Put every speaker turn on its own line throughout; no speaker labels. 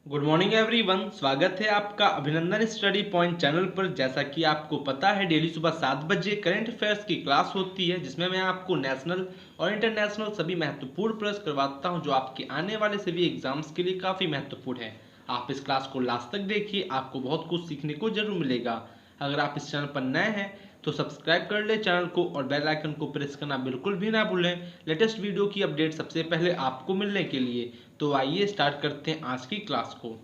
Good morning everyone. स्वागत है आपका अभिनंदन स्टडी पॉइंट चैनल पर। जैसा कि आपको पता है, डेली सुबह 7 बजे करंट अफेयर्स की क्लास होती है, जिसमें मैं आपको नेशनल और इंटरनेशनल सभी महत्वपूर्ण प्रश्न करवाता हूं, जो आपके आने वाले सभी एग्जाम्स के लिए काफ़ी महत्वपूर्ण है। आप इस क्लास को लास्ट तक देखिए, आपको बहुत कुछ सीखने को जरूर मिलेगा। अगर आप इस चैनल पर नए हैं तो सब्सक्राइब कर ले चैनल को और बेल आइकन को प्रेस करना बिल्कुल भी ना भूलें, लेटेस्ट वीडियो की अपडेट सबसे पहले आपको मिलने के लिए। तो आइए स्टार्ट करते हैं आज की क्लास को।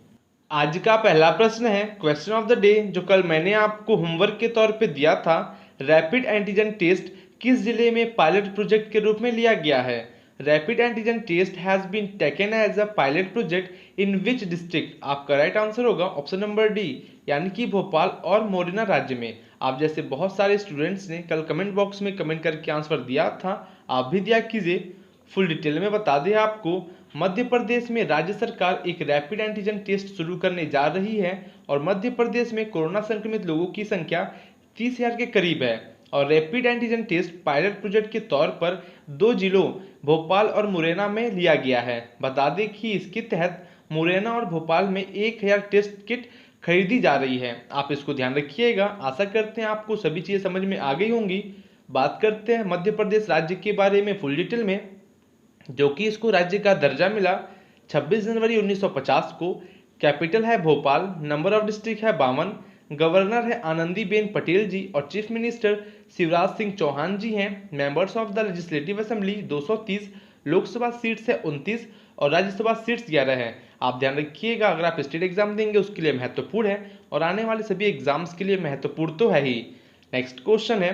आज का पहला प्रश्न है क्वेश्चन ऑफ द डे, जो कल मैंने आपको होमवर्क के तौर पे दिया था। रैपिड एंटीजन टेस्ट किस जिले में पायलट प्रोजेक्ट के रूप में लिया गया है? Rapid antigen test has been taken as a pilot project in which district? आपका राइट आंसर होगा ऑप्शन नंबर डी, यानी कि भोपाल और मोरेना राज्य में। आप जैसे बहुत सारे स्टूडेंट्स ने कल कमेंट बॉक्स में कमेंट करके आंसर दिया था, आप भी दिया कीजिए। फुल डिटेल में बता दें आपको, मध्य प्रदेश में राज्य सरकार एक रैपिड एंटीजन टेस्ट शुरू करने जा रही है और मध्य प्रदेश में कोरोना संक्रमित लोगों की संख्या 30,000 के करीब है। और rapid antigen test pilot project के तौर पर 2 जिलों भोपाल और मुरैना में लिया गया है। बता दें कि इसके तहत मुरैना और भोपाल में 1000 टेस्ट किट खरीदी जा रही है। आप इसको ध्यान रखिएगा। आशा करते हैं आपको सभी चीज़ें समझ में आ गई होंगी। बात करते हैं मध्य प्रदेश राज्य के बारे में फुल डिटेल में, जो कि इसको राज्य का दर्जा मिला 26 जनवरी 1950 को। कैपिटल है भोपाल, नंबर ऑफ डिस्ट्रिक्ट है 52, गवर्नर है आनंदीबेन पटेल जी और चीफ मिनिस्टर शिवराज सिंह चौहान जी हैं। Members of the legislative assembly 230, Lok Sabha seats है 29 और राज्यसभा सीट्स 11 है। आप ध्यान रखिएगा, अगर आप स्टेट एग्जाम देंगे उसके लिए महत्वपूर्ण है और आने वाले सभी एग्जाम्स के लिए महत्वपूर्ण तो है ही। नेक्स्ट क्वेश्चन है,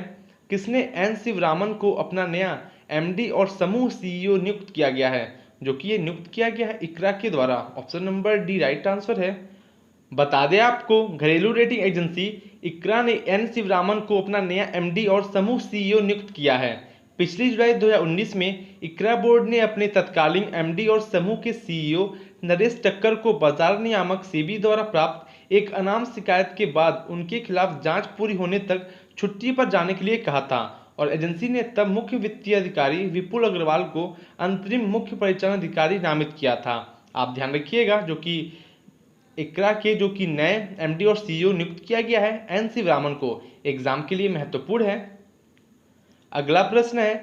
किसने एन शिवरामन को अपना नया एमडी और समूह सीईओ नियुक्त किया गया है? जो कि ये नियुक्त किया गया है इकरा के द्वारा। Option number D right answer है। बता दें आपको, घरेलू रेटिंग एजेंसी इकरा ने एन शिवरामन को अपना नया एमडी और समूह सीईओ नियुक्त किया है। पिछली जुलाई 2019 में इकरा बोर्ड ने अपने तत्कालीन एमडी और समूह के सीईओ नरेश टक्कर को बाजार नियामक सेबी द्वारा प्राप्त एक अनाम शिकायत के बाद उनके खिलाफ जांच पूरी होने तक छुट्टी पर जाने के लिए कहा था और एजेंसी ने तब मुख्य वित्तीय अधिकारी विपुल अग्रवाल को अंतरिम मुख्य परिचालन अधिकारी नामित किया था। आप ध्यान रखिएगा, जो कि इकरा के जो कि नए एमडी और सीईओ नियुक्त किया गया है एन शिवरामन को, एग्जाम के लिए महत्वपूर्ण है। अगला प्रश्न है,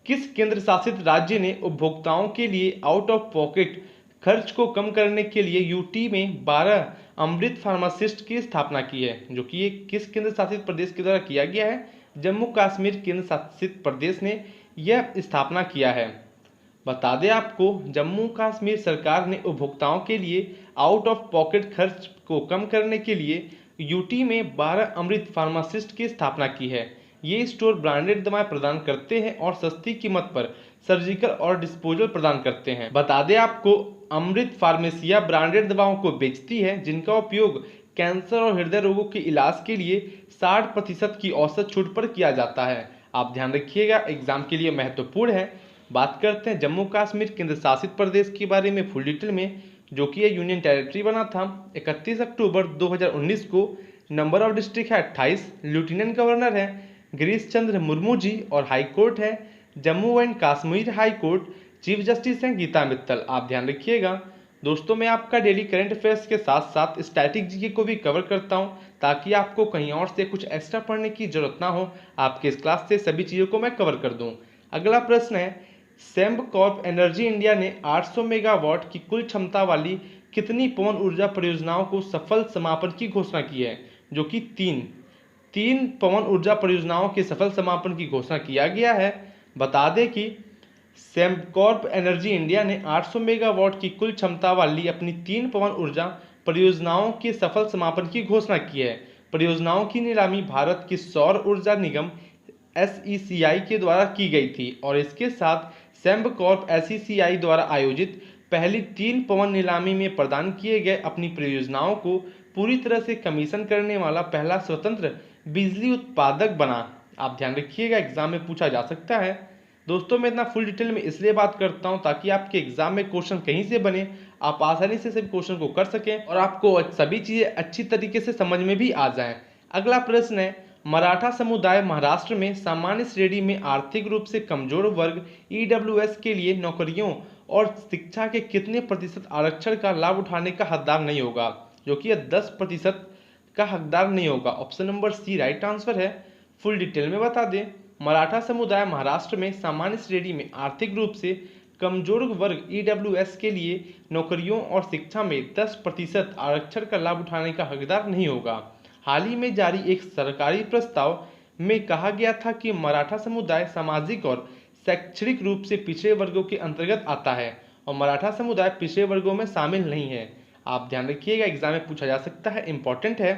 किस केंद्र शासित राज्य ने उपभोक्ताओं के लिए आउट ऑफ पॉकेट खर्च को कम करने के लिए यूटी में 12 अमृत फार्मासिस्ट की स्थापना की है? जो कि ये किस केंद्र शासित प्रदेश के द्वारा किया गया है? जम्मू कश्मीर केंद्र शासित प्रदेश ने यह स्थापना किया है। बता दें आपको, जम्मू कश्मीर सरकार ने उपभोक्ताओं के लिए आउट ऑफ पॉकेट खर्च को कम करने के लिए यूटी में 12 अमृत फार्मासिस्ट की स्थापना की है। ये स्टोर ब्रांडेड दवाएं प्रदान करते हैं और सस्ती कीमत पर सर्जिकल और डिस्पोजल प्रदान करते हैं। बता दें आपको, अमृत फार्मेसिया ब्रांडेड दवाओं को बेचती है जिनका उपयोग कैंसर और हृदय रोगों के इलाज के लिए 60% की औसत छूट पर किया जाता है। आप ध्यान रखिएगा, एग्जाम के लिए महत्वपूर्ण है। बात करते हैं जम्मू कश्मीर केंद्र शासित प्रदेश के बारे में फुल डिटेल में, जो कि यह यूनियन टेरिटरी बना था 31 अक्टूबर 2019 को। नंबर ऑफ डिस्ट्रिक्ट है 28, लेफ्टिनेंट गवर्नर है गिरीश चंद्र मुर्मू जी और हाई कोर्ट है Jammu and Kashmir high court, chief justice हैं गीता मित्तल। आप ध्यान रखिएगा। दोस्तों, मैं आपका डेली करंट अफेयर्स के साथ साथ स्टैटिक जीके को भी कवर करता हूं, ताकि आपको कहीं और से कुछ एक्स्ट्रा पढ़ने की जरूरत ना हो, आपके इस क्लास से सभी चीज़ों को मैं कवर कर दूं। अगला प्रश्न है, सेम्बकॉर्प एनर्जी इंडिया ने 800 मेगावाट की कुल क्षमता वाली कितनी पवन ऊर्जा परियोजनाओं को सफल समापन की घोषणा की है? जो कि तीन पवन ऊर्जा परियोजनाओं के सफल समापन की घोषणा किया गया है। बता दें कि सेम्बकॉर्प एनर्जी इंडिया ने 800 मेगावाट की कुल क्षमता वाली अपनी 3 पवन ऊर्जा परियोजनाओं के सफल समापन की घोषणा की है। परियोजनाओं की नीलामी भारत की सौर ऊर्जा निगम SECI के द्वारा की गई थी और इसके साथ सेम्बकॉर्प SECI द्वारा आयोजित पहली 3 पवन नीलामी में प्रदान किए गए अपनी परियोजनाओं को पूरी तरह से कमीशन करने वाला पहला स्वतंत्र बिजली उत्पादक बना। आप ध्यान रखिएगा, एग्जाम में पूछा जा सकता है। दोस्तों, मैं इतना फुल डिटेल में इसलिए बात करता हूं ताकि आपके एग्जाम में क्वेश्चन कहीं से बने, आप आसानी से सभी क्वेश्चन को कर सकें और आपको सभी चीजें अच्छी तरीके से समझ में भी आ जाएं। अगला प्रश्न है, मराठा समुदाय महाराष्ट्र में सामान्य श्रेणी में आर्थिक रूप से कमजोर वर्ग EWS के लिए नौकरियों और शिक्षा के कितने प्रतिशत आरक्षण का लाभ उठाने का हकदार नहीं होगा, जो कि यह 10% का हकदार नहीं होगा। Option number C right answer है। फुल डिटेल में बता दें, मराठा समुदाय महाराष्ट्र में सामान्य श्रेणी में आर्थिक रूप से कमजोर वर्ग ईडब्ल्यूएस के लिए नौकरियों और शिक्षा में 10% आरक्षण का लाभ उठाने का हकदार नहीं होगा। हाल ही में जारी एक सरकारी प्रस्ताव में कहा गया था कि मराठा समुदाय सामाजिक और शैक्षणिक रूप से पिछड़े वर्गों के अंतर्गत आता है और मराठा समुदाय पिछड़े वर्गों में शामिल नहीं है। आप ध्यान रखिएगा, एग्जाम में पूछा जा सकता है, इंपॉर्टेंट है।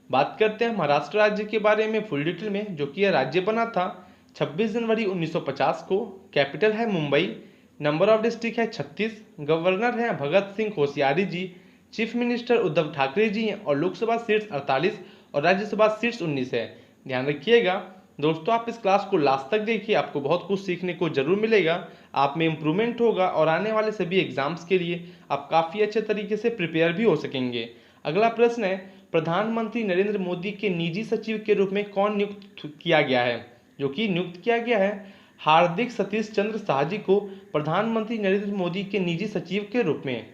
बात करते हैं महाराष्ट्र राज्य के बारे में फुल डिटेल में, जो कि यह राज्य बना था 26 जनवरी 1950 को। कैपिटल है मुंबई। नंबर ऑफ डिस्ट्रिक्ट है 36। गवर्नर है भगत सिंह कोश्यारी जी। चीफ मिनिस्टर उद्धव ठाकरे जी हैं और लोकसभा सीट्स 48 और राज्यसभा सीट्स 19 है। ध्यान रखिएगा दोस्तों, आप इस क्लास को लास्ट तक देखिए, आपको बहुत कुछ सीखने को जरूर मिलेगा, आप में इम्प्रूवमेंट होगा और आने वाले सभी एग्जाम्स के लिए आप काफ़ी अच्छे तरीके से प्रिपेयर भी हो सकेंगे। अगला प्रश्न है, प्रधानमंत्री नरेंद्र मोदी के निजी सचिव के रूप में कौन नियुक्त किया गया है? जो कि नियुक्त किया गया है हार्दिक सतीश चंद्र शाह जी को प्रधानमंत्री नरेंद्र मोदी के निजी सचिव के रूप में।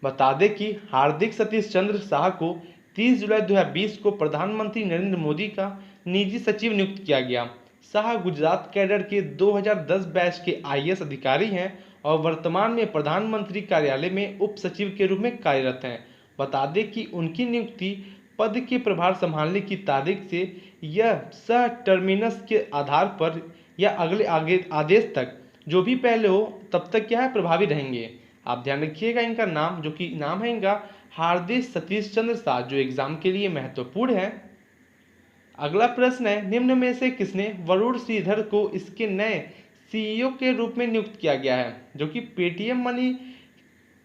बता दें कि हार्दिक सतीश चंद्र शाह को 30 जुलाई 2020 को प्रधानमंत्री नरेंद्र मोदी का निजी सचिव नियुक्त किया गया। शाह गुजरात कैडर के 2010 बैच के आईएएस अधिकारी हैं और वर्तमान में प्रधानमंत्री कार्यालय में उप सचिव के रूप में कार्यरत हैं। बता दें कि उनकी नियुक्ति पद के प्रभार संभालने की तारीख से यह सह टर्मिनस के आधार पर या अगले आदेश तक, जो भी पहले हो तब तक क्या है, प्रभावी रहेंगे। आप ध्यान रखिएगा इनका नाम, जो कि नाम है इनका हार्दिक सतीश चंद्र शाह, जो एग्जाम के लिए महत्वपूर्ण है। अगला प्रश्न है, निम्न में से किसने वरुण श्रीधर को इसके नए सीईओ के रूप में नियुक्त किया गया है? जो कि पेटीएम मनी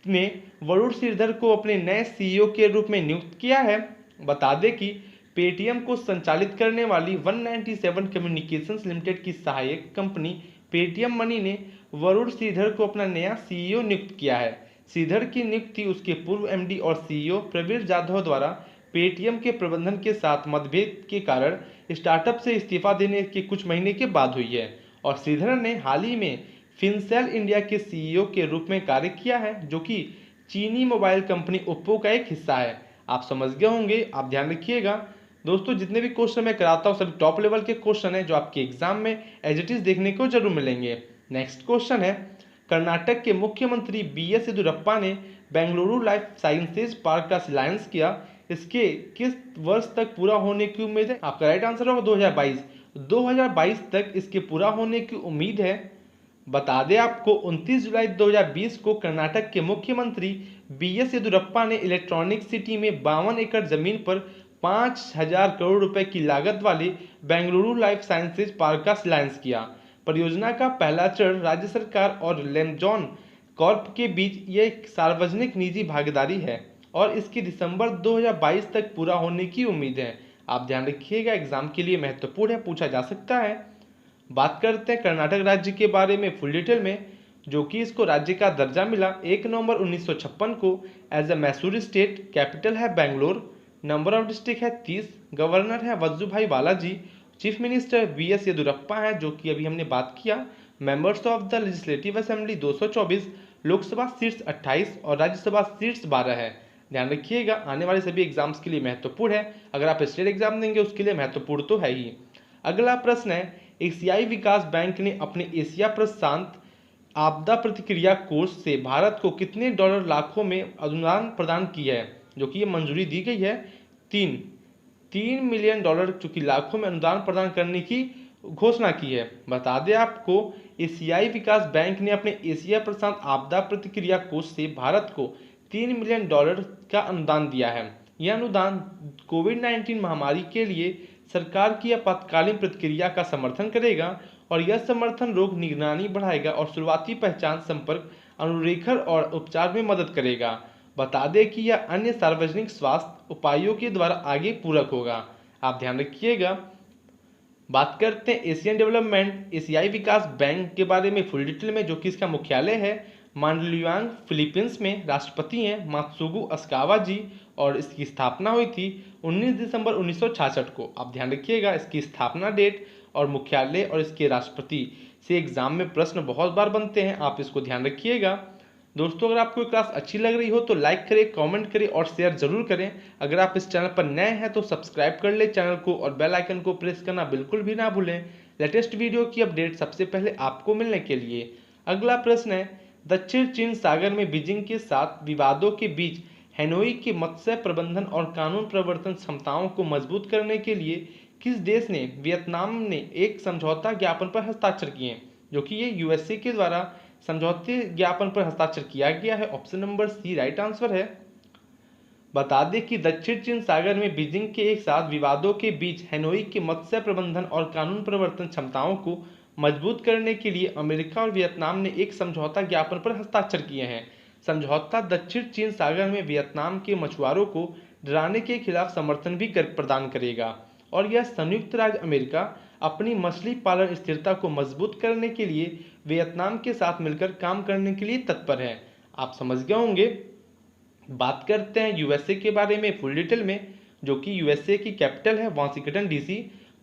ने वरुण श्रीधर को अपने नए सीईओ के रूप में नियुक्त किया है। बता दें कि पेटीएम को संचालित करने वाली 197 कम्युनिकेशंस लिमिटेड की सहायक कंपनी पेटीएम मनी ने वरुण श्रीधर को अपना नया सीईओ नियुक्त किया है। श्रीधर की नियुक्ति उसके पूर्व एमडी और सीईओ प्रवीर जाधव द्वारा पेटीएम के प्रबंधन के साथ मतभेद के कारण स्टार्टअप से इस्तीफा देने के कुछ महीने के बाद हुई है और श्रीधर ने हाल ही में फिनसेल इंडिया के सीईओ के रूप में कार्य किया है, जो कि चीनी मोबाइल कंपनी ओप्पो का एक हिस्सा है। आप समझ गए होंगे, आप ध्यान रखिएगा दोस्तों, जितने भी क्वेश्चन मैं कराता हूँ सभी टॉप लेवल के क्वेश्चन है, जो आपके एग्जाम में एज इट इज देखने को जरूर मिलेंगे। नेक्स्ट क्वेश्चन है, कर्नाटक के मुख्यमंत्री बीएस येदियुरप्पा ने बेंगलुरु लाइफ साइंसेज पार्क का शिलान्यास किया, इसके किस वर्ष तक पूरा होने की उम्मीद है? आपका राइट आंसर होगा 2022 तक इसके पूरा होने की उम्मीद है। बता दें आपको 29 जुलाई 2020 को कर्नाटक के मुख्यमंत्री बीएस येदियुरप्पा ने इलेक्ट्रॉनिक सिटी में 52 एकड़ जमीन पर 5,000 करोड़ रुपए की लागत वाले बेंगलुरु लाइफ साइंसेज पार्क का शिलान्यास किया। परियोजना का पहला चरण राज्य सरकार और लेमजॉन कॉर्प के बीच ये एक सार्वजनिक निजी भागीदारी है और इसकी दिसंबर 2022 तक पूरा होने की उम्मीद है। आप ध्यान रखिएगा, एग्जाम के लिए महत्वपूर्ण है, पूछा जा सकता है। बात करते हैं कर्नाटक राज्य के बारे में फुल डिटेल में, जो कि इसको राज्य का दर्जा मिला 1 नवंबर 1956 को as a Mysore state. Capital है बेंगलोर। नंबर ऑफ डिस्ट्रिक्ट है 30। गवर्नर है वजुभाई वाला जी। चीफ मिनिस्टर बीएस येदियुरप्पा है, जो कि अभी हमने बात किया। Members of the legislative assembly 224। Lok Sabha seats 28 और राज्यसभा सीट्स 12 है। ध्यान रखिएगा, आने वाले सभी एग्जाम्स के लिए महत्वपूर्ण है, अगर आप स्टेट एग्जाम देंगे उसके लिए महत्वपूर्ण तो है ही। अगला प्रश्न है, एशियाई विकास बैंक ने अपने एशिया प्रशांत आपदा प्रतिक्रिया कोष से भारत को कितने डॉलर लाखों में अनुदान प्रदान किया है? जो कि ये मंजूरी दी गई है 3 मिलियन डॉलर, चूंकि लाखों में अनुदान प्रदान करने की घोषणा की है। बता दें आपको, एशियाई विकास बैंक ने अपने एशिया प्रशांत आपदा प्रतिक्रिया कोष से भारत को 3 मिलियन डॉलर का अनुदान दिया है। यह अनुदान कोविड-19 महामारी के लिए सरकार की आपातकालीन प्रतिक्रिया का समर्थन करेगा और यह समर्थन रोग निगरानी बढ़ाएगा और शुरुआती पहचान, संपर्क, अनुरेखण और उपचार में मदद करेगा। बता दें कि यह अन्य सार्वजनिक स्वास्थ्य उपायों के द्वारा आगे पूरक होगा। आप ध्यान रखिएगा। बात करते हैं एशियन डेवलपमेंट एशियाई विकास बैंक के बारे में फुल डिटेल में, जो कि इसका मुख्यालय है मांडलियांग फिलीपींस में। राष्ट्रपति हैं मात्सुगु अस्कावा जी और इसकी स्थापना हुई थी 19 दिसंबर 1966 को। आप ध्यान रखिएगा इसकी स्थापना डेट और मुख्यालय और इसके राष्ट्रपति से एग्जाम में प्रश्न बहुत बार बनते हैं, आप इसको ध्यान रखिएगा। दोस्तों अगर आपको क्लास अच्छी लग रही हो तो लाइक करें, कमेंट करें और शेयर जरूर करें। अगर आप इस चैनल पर नए हैं तो सब्सक्राइब कर ले चैनल को और बेल आइकन को प्रेस करना बिल्कुल भी ना भूलें लेटेस्ट वीडियो की अपडेट सबसे पहले आपको मिलने के लिए। अगला प्रश्न है, दक्षिण चीन सागर में बीजिंग के साथ विवादों के बीच हैनोई के मत्स्य प्रबंधन और कानून प्रवर्तन क्षमताओं को मजबूत करने के लिए किस देश ने वियतनाम ने एक समझौता ज्ञापन पर हस्ताक्षर किए, जो कि ये यूएसए के द्वारा समझौते ज्ञापन पर हस्ताक्षर किया गया है। Option number C right answer है। बता दें कि दक्षिण चीन सागर में बीजिंग के एक साथ विवादों के बीच हैनोई के मत्स्य प्रबंधन और कानून प्रवर्तन क्षमताओं को मजबूत करने के लिए अमेरिका और वियतनाम ने एक समझौता ज्ञापन पर हस्ताक्षर किए हैं। समझौता दक्षिण चीन सागर में वियतनाम के मछुआरों को डराने के खिलाफ समर्थन भी प्रदान करेगा और यह संयुक्त राज्य अमेरिका अपनी मछली पालन स्थिरता को मजबूत करने के लिए वियतनाम के साथ मिलकर काम करने के लिए तत्पर है। आप समझ गए होंगे। बात करते हैं यूएसए के बारे में फुल डिटेल में, जो कि यूएसए की कैपिटल है वाशिंगटन डीसी।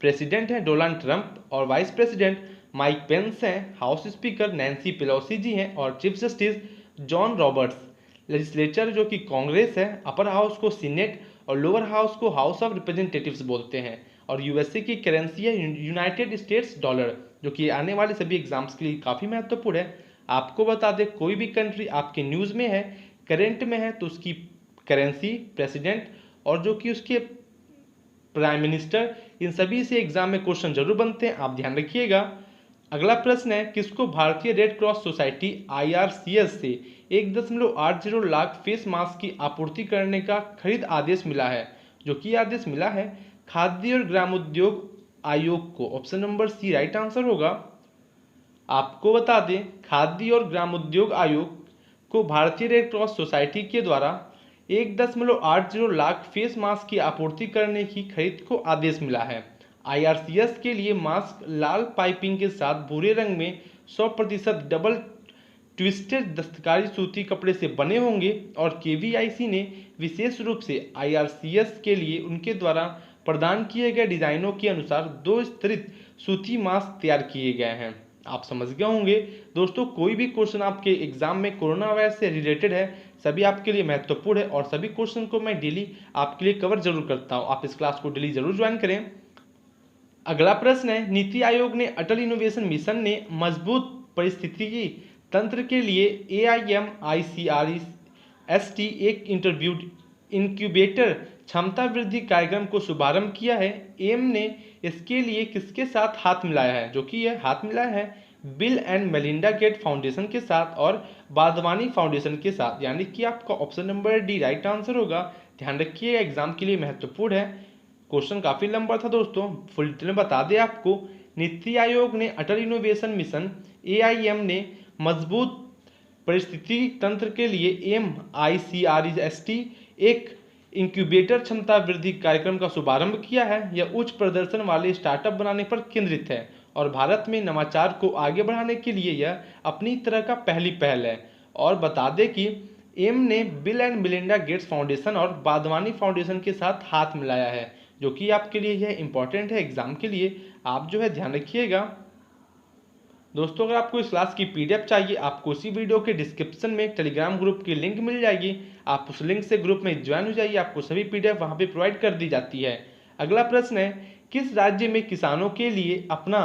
प्रेसिडेंट है डोनाल्ड ट्रंप और वाइस प्रेसिडेंट माइक पेंस हैं। हाउस स्पीकर नैन्सी पेलोसी जी हैं और chief justice John Roberts. Legislature जो कि कांग्रेस है, अपर हाउस को सीनेट और लोअर हाउस को हाउस ऑफ रिप्रेजेंटेटिव्स बोलते हैं। और यूएसए की करेंसी है यूनाइटेड स्टेट्स डॉलर, जो कि आने वाले सभी एग्जाम्स के लिए काफ़ी महत्वपूर्ण है। आपको बता दें कोई भी कंट्री आपके न्यूज़ में है, करेंट में है, तो उसकी करेंसी, प्रेसिडेंट और जो कि उसके प्राइम मिनिस्टर, इन सभी से एग्जाम में क्वेश्चन जरूर बनते हैं, आप ध्यान रखिएगा। अगला प्रश्न है, किसको भारतीय रेड क्रॉस सोसाइटी IRCS से 1.80 लाख फेस मास्क की आपूर्ति करने का खरीद आदेश मिला है, जो कि आदेश मिला है खाद्य और ग्रामोद्योग आयोग को। Option number C right answer होगा। आपको बता दें खाद्य और ग्रामोद्योग आयोग को भारतीय रेड क्रॉस सोसाइटी के द्वारा 1.80 लाख फेस मास्क की आपूर्ति करने की खरीद को आदेश मिला है। IRCS के लिए मास्क लाल पाइपिंग के साथ भूरे रंग में 100% डबल ट्विस्टेड दस्तकारी सूती कपड़े से बने होंगे और KVIC ने विशेष रूप से IRCS के लिए उनके द्वारा प्रदान किए गए डिजाइनों के अनुसार 2 स्तरित सूती मास्क तैयार किए गए हैं। आप समझ गए होंगे। दोस्तों कोई भी क्वेश्चन आपके एग्जाम में कोरोना वायरस से रिलेटेड है, सभी आपके लिए महत्वपूर्ण है और सभी क्वेश्चन को मैं डेली आपके लिए कवर जरूर करता हूं। आप इस क्लास को डेली जरूर ज्वाइन करें। अगला प्रश्न है, नीति आयोग ने अटल इनोवेशन मिशन ने मजबूत पारिस्थितिकी तंत्र के लिए AIMICREST एक इंक्यूबेटर क्षमता वृद्धि कार्यक्रम को शुभारंभ किया है। एम ने इसके लिए किसके साथ हाथ मिलाया है, जो कि यह हाथ मिलाया है Bill and Melinda Gate Foundation के साथ और बादवानी फाउंडेशन के साथ, यानी कि आपका option number D right answer होगा। ध्यान रखिएगा, एग्जाम के लिए महत्वपूर्ण है। क्वेश्चन काफी लंबा था दोस्तों, फुल डिटेल में बता दें आपको। नीति आयोग ने अटल इनोवेशन मिशन AIM ने मजबूत परिस्थिति तंत्र के लिए MICREST एक इंक्यूबेटर क्षमता वृद्धि कार्यक्रम का शुभारंभ किया है। यह उच्च प्रदर्शन वाले स्टार्टअप बनाने पर केंद्रित है और भारत में नवाचार को आगे बढ़ाने के लिए यह अपनी तरह का पहली पहल है। और बता दें कि एम ने bill and Melinda Gates foundation और बादवानी फाउंडेशन के साथ हाथ मिलाया है, जो कि आपके लिए यह इंपॉर्टेंट है एग्जाम के लिए, आप जो है ध्यान रखिएगा। दोस्तों अगर आपको इस क्लास की PDF चाहिए, आपको उसी वीडियो के डिस्क्रिप्शन में टेलीग्राम ग्रुप की लिंक मिल जाएगी। आप उस लिंक से ग्रुप में ज्वाइन हो जाइए, आपको सभी PDF वहां पे प्रोवाइड कर दी जाती है। अगला प्रश्न है, किस राज्य में किसानों के लिए अपना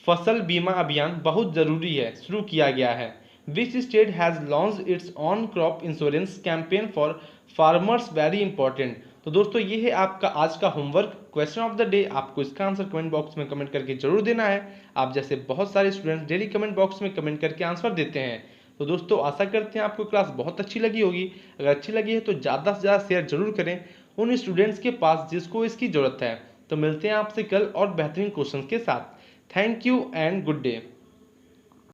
फसल बीमा अभियान बहुत जरूरी है शुरू किया गया है? Which state has launched it's on crop insurance campaign for farmers very important. तो दोस्तों ये है आपका आज का homework question of the day. आपको इसका आंसर कमेंट बॉक्स में कमेंट करके जरूर देना है। आप जैसे बहुत सारे स्टूडेंट्स डेली कमेंट बॉक्स में कमेंट करके आंसर देते हैं। तो दोस्तों आशा करते हैं आपको क्लास बहुत अच्छी लगी होगी। अगर अच्छी लगी है तो ज़्यादा से ज़्यादा शेयर जरूर करें उन स्टूडेंट्स के पास जिसको इसकी ज़रूरत है। तो मिलते हैं आपसे कल और बेहतरीन क्वेश्चन के साथ। Thank you and good day.